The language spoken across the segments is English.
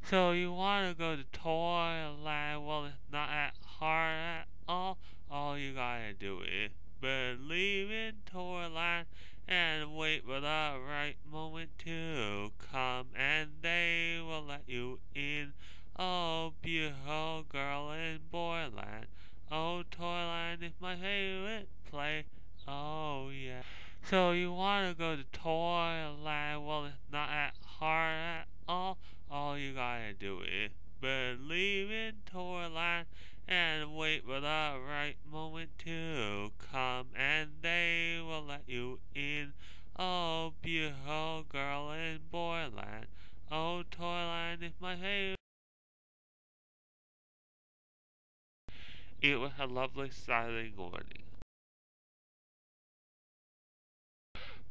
So you want to go to Toyland? Well, it's not that hard at all. All you gotta do is believe in Toyland and wait for the right moment to come, and they will let you in. Oh, beautiful girl in Boyland. Oh, Toyland is my favorite place. Oh, yeah. So you want to go to Toyland? Well, it's not that hard at all. All you gotta do is believe in Toyland and wait for the right moment to come, and they will let you in. Oh, beautiful girl in Boyland. Oh, Toyland is my favorite. It was a lovely Saturday morning.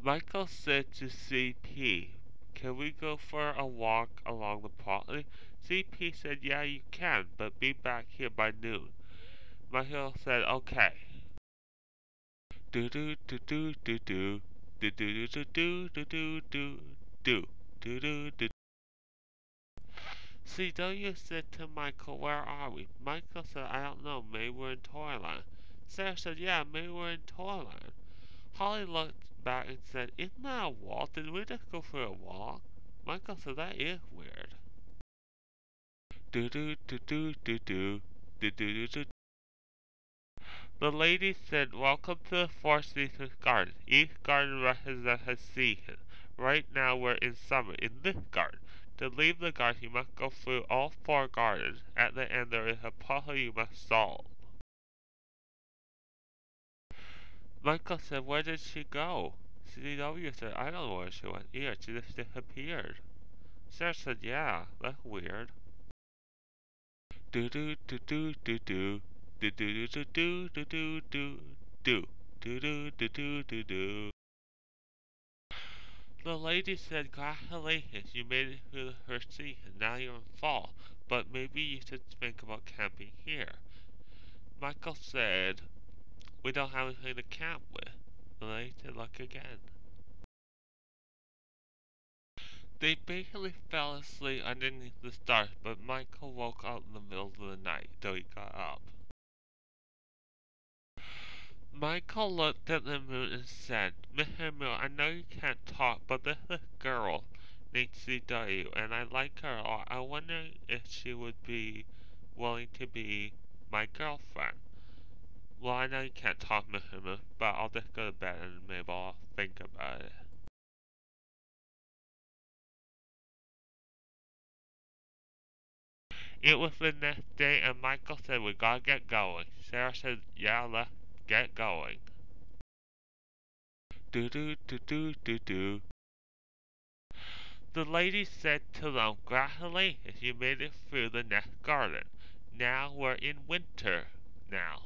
Michael said to CP, "Can we go for a walk along the property?" CP said, "Yeah, you can, but be back here by noon." Michael said, "Okay." Do do do do do do do do do do do do do do do do do. CW said to Michael, "Where are we?" Michael said, "I don't know, maybe we're in Toyland." Sarah said, "Yeah, maybe we're in Toyland." Holly looked back and said, "Isn't that a walk? Did we just go for a walk?" Michael said, "That is weird." Do do do do do do do do do. The lady said, "Welcome to the Four Seasons Garden. Each garden represents a season. Right now we're in summer in this garden. To leave the garden, you must go through all four gardens. At the end, there is a puzzle you must solve." Michael said, "Where did she go?" CW said, "I don't know where she went either. She just disappeared." Sarah said, "Yeah, that's weird." Do do do do do do do do do do do do do do do do do do do do. The lady said, "Congratulations, you made it through the first season. Now you're in fall, but maybe you should think about camping here." Michael said, "We don't have anything to camp with." The lady said, "Look again." They basically fell asleep underneath the stars, but Michael woke up in the middle of the night, though he got up. Michael looked at the moon and said, "Mr. Moon, I know you can't talk, but there's this girl named CW, and I like her a lot. I wonder if she would be willing to be my girlfriend." "Well, I know you can't talk, Mr. Moon, but I'll just go to bed and maybe I'll think about it." It was the next day, and Michael said, "We gotta get going." Sarah said, "Yeah, let's get going." Do do do do do do. The lady said to them, "Congratulations, you made it through the next garden. Now we're in winter now."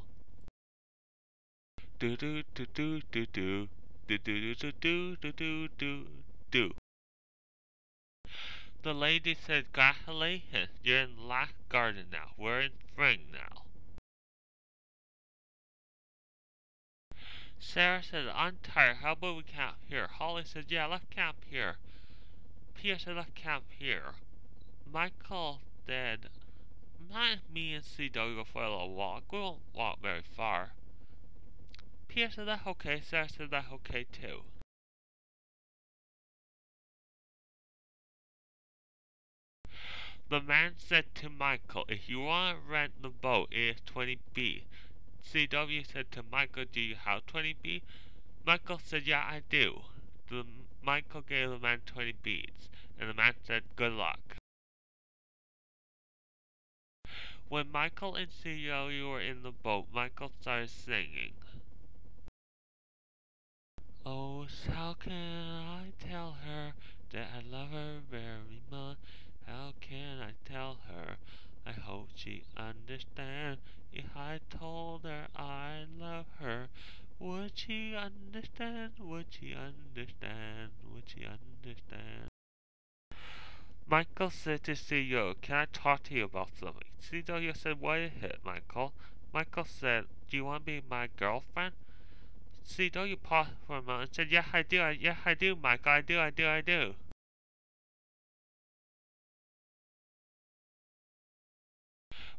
Do do do do do do do do do do do do do do. The lady said, "Congratulations, you're in the last garden now. We're in spring now." Sarah said, "I'm tired. How about we camp here?" Holly said, "Yeah, let's camp here." Peter said, "Let's camp here." Michael said, "Might me and CW go for a little walk. We won't walk very far." Peter said, "That's okay." Sarah said, "That's okay too." The man said to Michael, "If you want to rent the boat, it is 20 B." CW said to Michael, "Do you have 20 B?" Michael said, "Yeah, I do." Michael gave the man 20 beads, and the man said, "Good luck." When Michael and CW were in the boat, Michael started singing. "Oh, how can I tell her that I love her very much? How can I tell her? I hope she understands. If I told her I love her, would she understand? Would she understand? Would she understand?" Michael said to CEO, "Can I talk to you about something?" CEO said, "What is it, Michael?" Michael said, "Do you want to be my girlfriend?" CW paused for a moment and said, "Yeah, I do. Yeah, I do, Michael. I do.